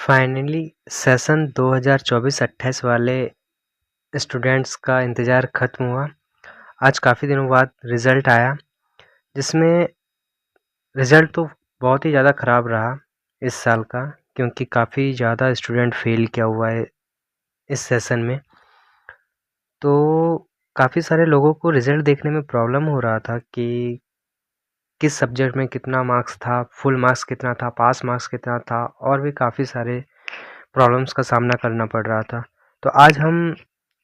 Finally session 2024-28 वाले students का इंतज़ार ख़त्म हुआ। आज काफ़ी दिनों बाद रिज़ल्ट आया, जिसमें रिज़ल्ट तो बहुत ही ज़्यादा ख़राब रहा इस साल का, क्योंकि काफ़ी ज़्यादा स्टूडेंट फ़ेल किया हुआ है इस सेशन में। तो काफ़ी सारे लोगों को रिज़ल्ट देखने में प्रॉब्लम हो रहा था कि किस सब्जेक्ट में कितना मार्क्स था, फुल मार्क्स कितना था, पास मार्क्स कितना था, और भी काफ़ी सारे प्रॉब्लम्स का सामना करना पड़ रहा था। तो आज हम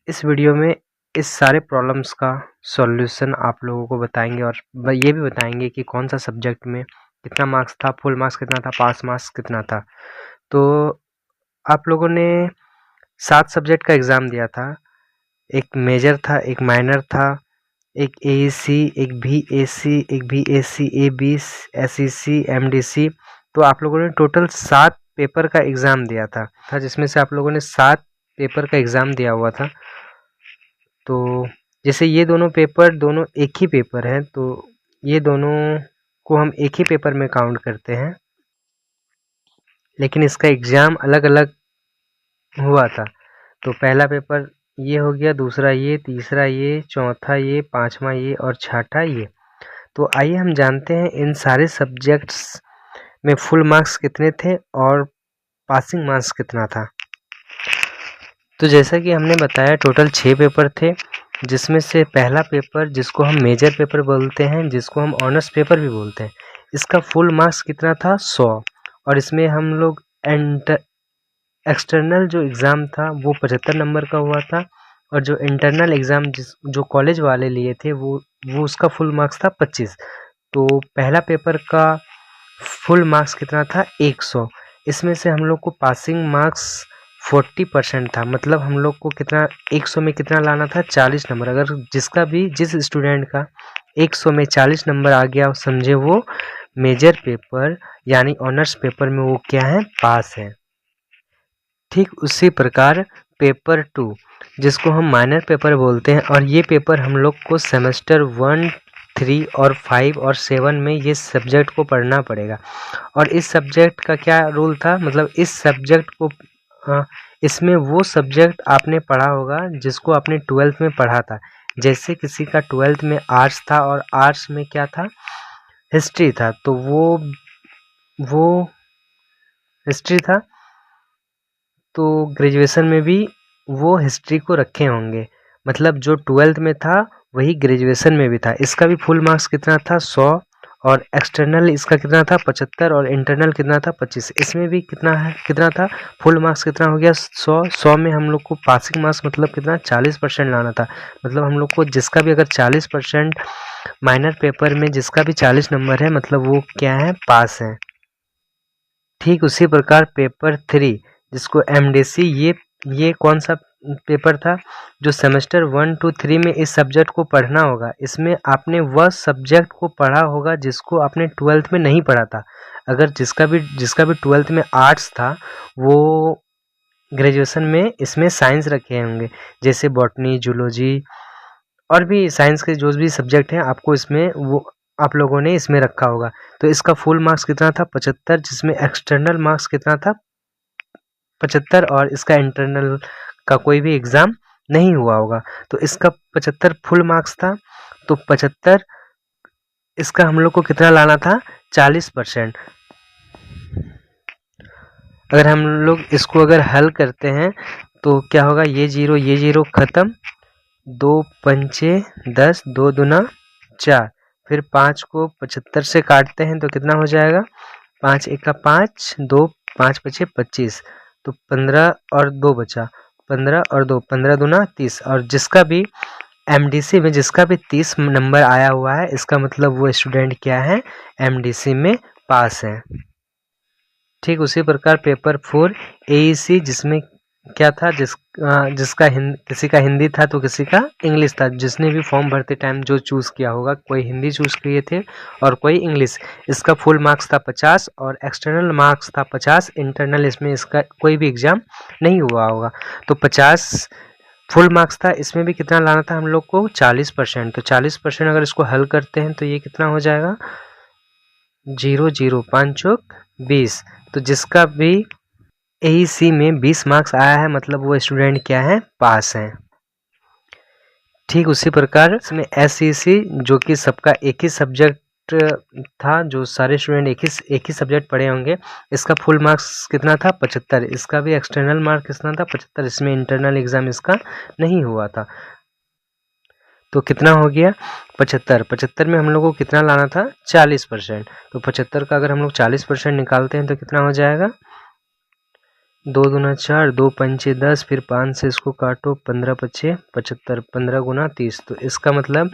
इस वीडियो में इस सारे प्रॉब्लम्स का सॉल्यूशन आप लोगों को बताएंगे और ये भी बताएंगे कि कौन सा सब्जेक्ट में कितना मार्क्स था, फुल मार्क्स कितना था, पास मार्क्स कितना था। तो आप लोगों ने 7 सब्जेक्ट का एग्ज़ाम दिया था। एक मेजर था, एक माइनर था, एक एईसी, एक बीएसी, एक बीएसी एबी, एसईसी, एमडीसी। तो आप लोगों ने टोटल 7 पेपर का एग्ज़ाम दिया था जिसमें से आप लोगों ने 7 पेपर का एग्ज़ाम दिया हुआ था। तो जैसे ये दोनों पेपर दोनों एक ही पेपर हैं, तो ये दोनों को हम एक ही पेपर में काउंट करते हैं, लेकिन इसका एग्ज़ाम अलग अलग हुआ था। तो पहला पेपर ये हो गया, दूसरा ये, तीसरा ये, चौथा ये, पांचवा ये और छठा ये। तो आइए हम जानते हैं इन सारे सब्जेक्ट्स में फुल मार्क्स कितने थे और पासिंग मार्क्स कितना था। तो जैसा कि हमने बताया टोटल 6 पेपर थे, जिसमें से पहला पेपर जिसको हम मेजर पेपर बोलते हैं, जिसको हम ऑनर्स पेपर भी बोलते हैं, इसका फुल मार्क्स कितना था 100। और इसमें हम लोग एक्सटर्नल जो एग्ज़ाम था वो 75 नंबर का हुआ था, और जो इंटरनल एग्ज़ाम जो कॉलेज वाले लिए थे वो उसका फुल मार्क्स था 25। तो पहला पेपर का फुल मार्क्स कितना था 100। इसमें से हम लोग को पासिंग मार्क्स 40% था, मतलब हम लोग को कितना 100 में कितना लाना था 40 नंबर। अगर जिस स्टूडेंट का 100 में 40 नंबर आ गया, समझे वो मेजर पेपर यानी ऑनर्स पेपर में वो क्या है, पास है। ठीक उसी प्रकार पेपर 2 जिसको हम माइनर पेपर बोलते हैं, और ये पेपर हम लोग को सेमेस्टर 1, 3 और 5 और 7 में ये सब्जेक्ट को पढ़ना पड़ेगा। और इस सब्जेक्ट का क्या रूल था, मतलब इस सब्जेक्ट को इसमें वो सब्जेक्ट आपने पढ़ा होगा जिसको आपने 12th में पढ़ा था। जैसे किसी का 12th में आर्ट्स था और आर्ट्स में क्या था, हिस्ट्री था, तो वो हिस्ट्री था, तो ग्रेजुएशन में भी वो हिस्ट्री को रखे होंगे। मतलब जो 12th में था वही ग्रेजुएशन में भी था। इसका भी फुल मार्क्स कितना था 100, और एक्सटर्नल इसका कितना था 75, और इंटरनल कितना था 25। इसमें भी कितना था फुल मार्क्स कितना हो गया 100 में हम लोग को पासिंग मार्क्स मतलब कितना 40% लाना था। मतलब हम लोग को जिसका भी अगर 40% माइनर पेपर में जिसका भी 40 नंबर है, मतलब वो क्या है, पास है। ठीक उसी प्रकार पेपर 3 जिसको एमडीसी, ये कौन सा पेपर था, जो सेमेस्टर 1 to 3 में इस सब्जेक्ट को पढ़ना होगा। इसमें आपने वह सब्जेक्ट को पढ़ा होगा जिसको आपने 12th में नहीं पढ़ा था। अगर जिसका भी 12th में आर्ट्स था, वो ग्रेजुएशन में इसमें साइंस रखे होंगे, जैसे बॉटनी, जूलॉजी और भी साइंस के जो भी सब्जेक्ट हैं, आपको इसमें वो आप लोगों ने इसमें रखा होगा। तो इसका फुल मार्क्स कितना था 75, जिसमें एक्सटर्नल मार्क्स कितना था 75, और इसका इंटरनल का कोई भी एग्ज़ाम नहीं हुआ होगा। तो इसका 75 फुल मार्क्स था, तो 75 इसका हम लोग को कितना लाना था 40%। अगर हम लोग इसको अगर हल करते हैं तो क्या होगा, ये जीरो ख़त्म, 2 पंचे 10, 2 दूना 4, फिर 5 को 75 से काटते हैं तो कितना हो जाएगा, 5 एका 5, 2 5 पचे 25, तो 15 और 2 बचा, 15 और 2 15 दूना 30। और जिसका भी एमडीसी में जिसका भी 30 नंबर आया हुआ है, इसका मतलब वो स्टूडेंट क्या है, एमडीसी में पास है। ठीक उसी प्रकार पेपर 4 एईसी, जिसमें क्या था, किसी का हिंदी था तो किसी का इंग्लिश था। जिसने भी फॉर्म भरते टाइम जो चूज़ किया होगा, कोई हिंदी चूज़ किए थे और कोई इंग्लिश। इसका फुल मार्क्स था 50 और एक्सटर्नल मार्क्स था 50। इंटरनल इसमें इसका कोई भी एग्ज़ाम नहीं हुआ होगा, तो 50 फुल मार्क्स था। इसमें भी कितना लाना था हम लोग को 40%। तो 40% अगर इसको हल करते हैं तो ये कितना हो जाएगा, 0 0 5 चौक 20। तो जिसका भी AEC में 20 मार्क्स आया है, मतलब वो स्टूडेंट क्या है, पास है। ठीक उसी प्रकार इसमें SEC जो कि सबका एक ही सब्जेक्ट था, जो सारे स्टूडेंट एक ही सब्जेक्ट पढ़े होंगे, इसका फुल मार्क्स कितना था, 75। इसका भी एक्सटर्नल मार्क्स कितना था, 75। इसमें इंटरनल एग्जाम इसका नहीं हुआ था, तो कितना हो गया, 75। 75 में हम लोग को कितना लाना था, 40%। तो 75 का अगर हम लोग 40% निकालते हैं तो कितना हो जाएगा, 2 दूना 4, 2 पंचे 10, फिर 5 से इसको काटो, 15 पचे 75, 15 गुना 30। तो इसका मतलब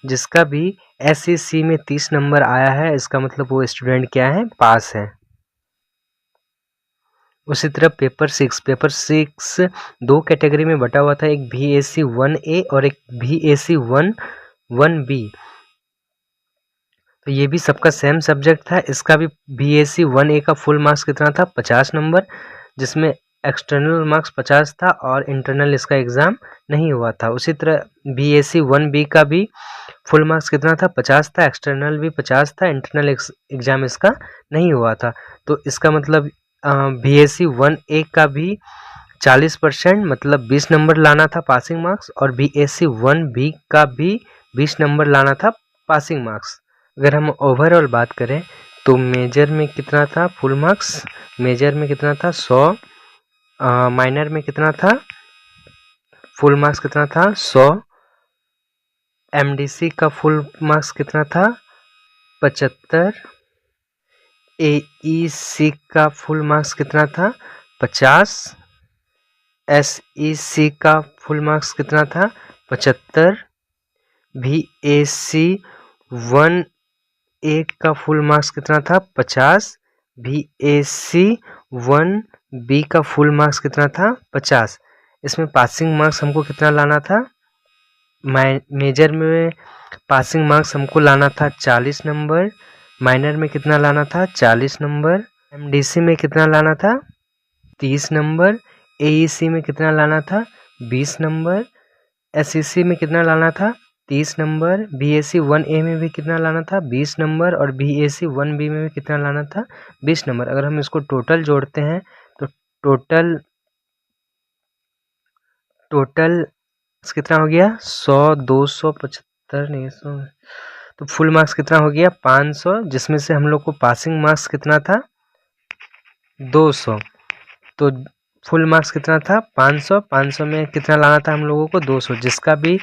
जिसका भी SEC में 30 नंबर आया है, इसका मतलब वो स्टूडेंट क्या है, पास है। उसी तरह पेपर 6 दो कैटेगरी में बटा हुआ था, एक VAC 1A और एक VAC 1B। तो ये भी सबका सेम सब्जेक्ट था। इसका भी VAC 1A का फुल मार्क्स कितना था, 50 नंबर, जिसमें एक्सटर्नल मार्क्स 50 था और इंटरनल इसका एग्ज़ाम नहीं हुआ था। उसी तरह VAC 1B का भी फुल मार्क्स कितना था, 50 था, एक्सटर्नल भी 50 था, इंटरनल एग्ज़ाम इसका नहीं हुआ था। तो इसका मतलब VAC 1A का भी 40% मतलब 20 नंबर लाना था पासिंग मार्क्स, और VAC 1B का भी 20 नंबर लाना था पासिंग मार्क्स। अगर हम ओवरऑल बात करें तो मेजर में कितना था फुल मार्क्स, मेजर में कितना था 100, माइनर में कितना था फुल मार्क्स कितना था 100, MDC का फुल मार्क्स कितना था 75, AEC का फुल मार्क्स कितना था 50, SEC का फुल मार्क्स कितना था 75, VAC 1A का फुल मार्क्स कितना था 50, VAC 1B का फुल मार्क्स कितना था 50। इसमें पासिंग मार्क्स हमको कितना लाना था, मेजर में पासिंग मार्क्स हमको लाना था 40 नंबर, माइनर में कितना लाना था 40 नंबर, MDC में कितना लाना था 30 नंबर, AEC में कितना लाना था 20 नंबर, SEC में कितना लाना था 30 नंबर, VAC 1A में भी कितना लाना था 20 नंबर, और VAC 1B में भी कितना लाना था 20 नंबर। अगर हम इसको टोटल जोड़ते हैं तो टोटल कितना हो गया 100, 275 नहीं 100, तो फुल मार्क्स कितना हो गया 500, जिसमें से हम लोग को पासिंग मार्क्स कितना था 200। तो फुल मार्क्स कितना था 500, 500 में कितना लाना था हम लोगों को 200, जिसका भी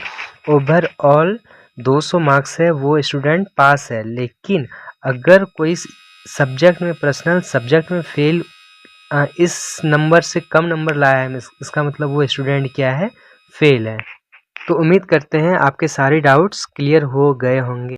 ओवरऑल 200 मार्क्स है वो स्टूडेंट पास है। लेकिन अगर कोई सब्जेक्ट में पर्सनल सब्जेक्ट में फेल इस नंबर से कम नंबर लाया है, इसका मतलब वो स्टूडेंट क्या है, फेल है। तो उम्मीद करते हैं आपके सारे डाउट्स क्लियर हो गए होंगे।